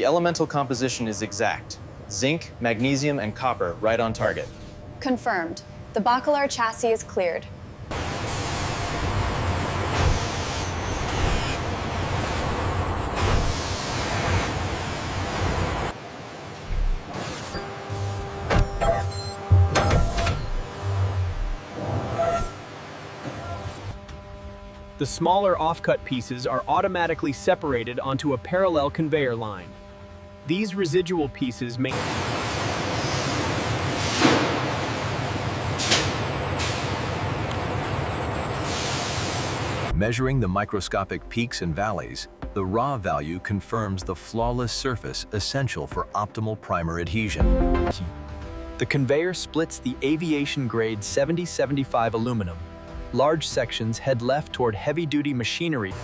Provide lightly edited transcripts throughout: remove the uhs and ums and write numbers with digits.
The elemental composition is exact. Zinc, magnesium, and copper right on target. Confirmed. The Bacalar chassis is cleared. The smaller offcut pieces are automatically separated onto a parallel conveyor line. These residual pieces make Measuring the microscopic peaks and valleys, the raw value confirms the flawless surface essential for optimal primer adhesion. The conveyor splits the aviation-grade 7075 aluminum. Large sections head left toward heavy-duty machinery.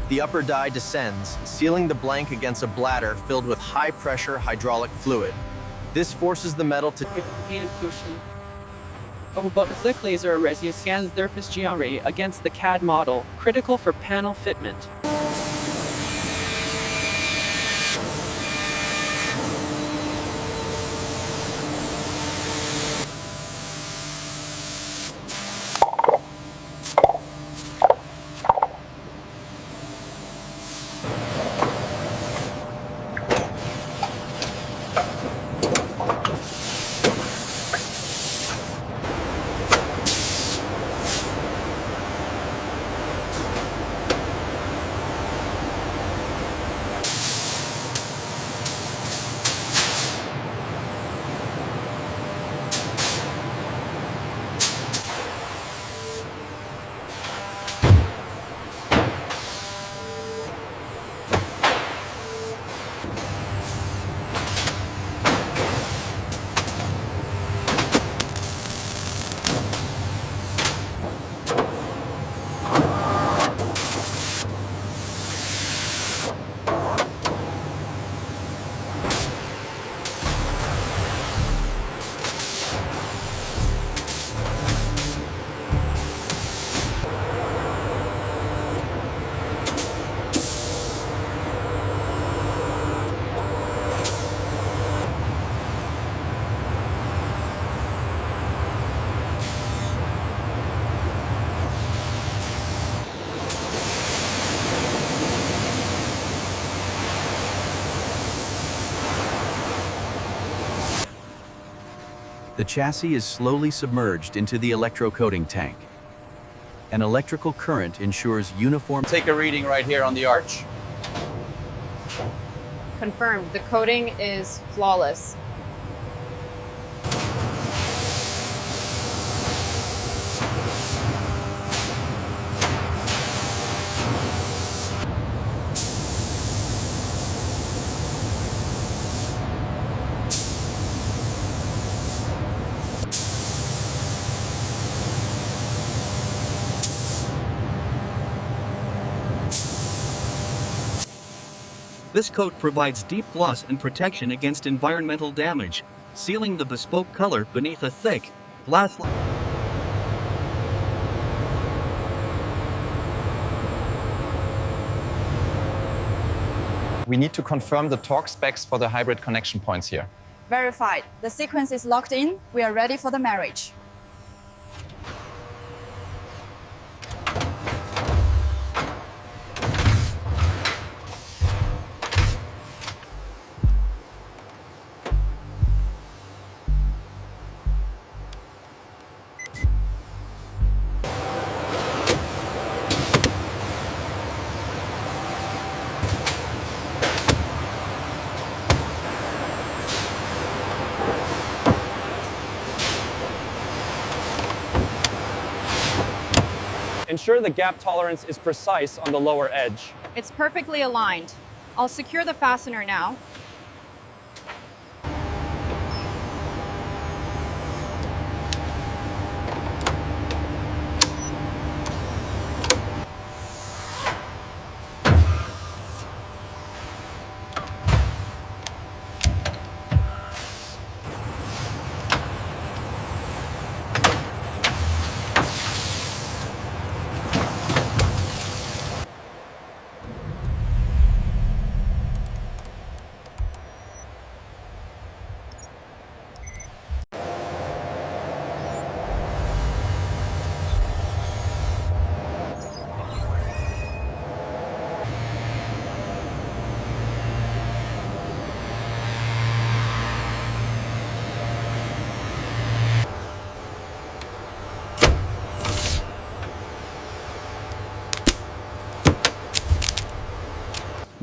The upper die descends, sealing the blank against a bladder filled with high-pressure hydraulic fluid. This forces the metal to Click laser array scans surface geometry against the CAD model, critical for panel fitment. The chassis is slowly submerged into the electrocoating tank. An electrical current ensures uniform. Take a reading right here on the arch. Confirmed. The coating is flawless. This coat provides deep gloss and protection against environmental damage, sealing the bespoke color beneath a thick, glass layer. We need to confirm the torque specs for the hybrid connection points here. Verified. The sequence is locked in. We are ready for the marriage. Ensure the gap tolerance is precise on the lower edge. It's perfectly aligned. I'll secure the fastener now.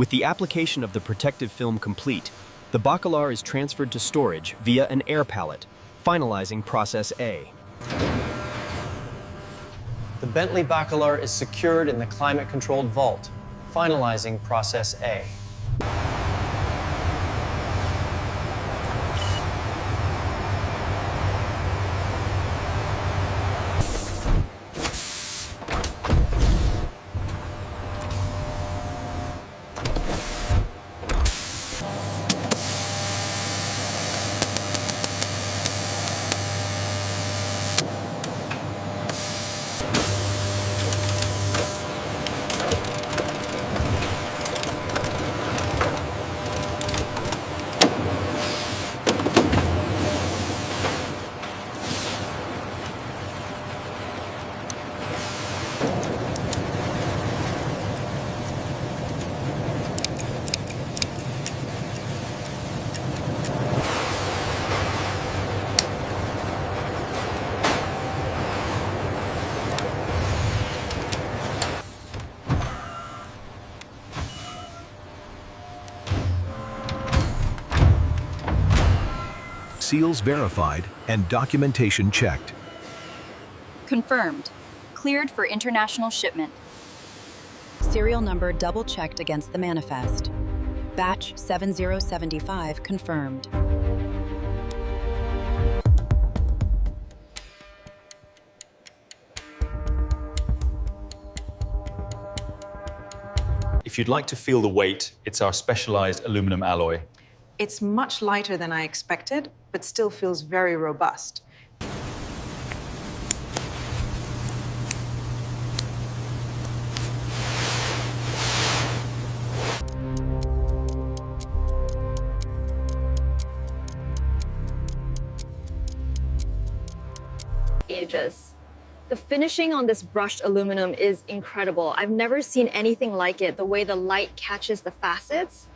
With the application of the protective film complete, the Bacalar is transferred to storage via an air pallet, finalizing Process A. The Bentley Bacalar is secured in the climate-controlled vault, finalizing Process A. Seals verified and documentation checked. Confirmed. Cleared for international shipment. Serial number double-checked against the manifest. Batch 7075 confirmed. If you'd like to feel the weight, it's our specialized aluminum alloy. It's much lighter than I expected, but still feels very robust. Ages. The finishing on this brushed aluminum is incredible. I've never seen anything like it, the way the light catches the facets.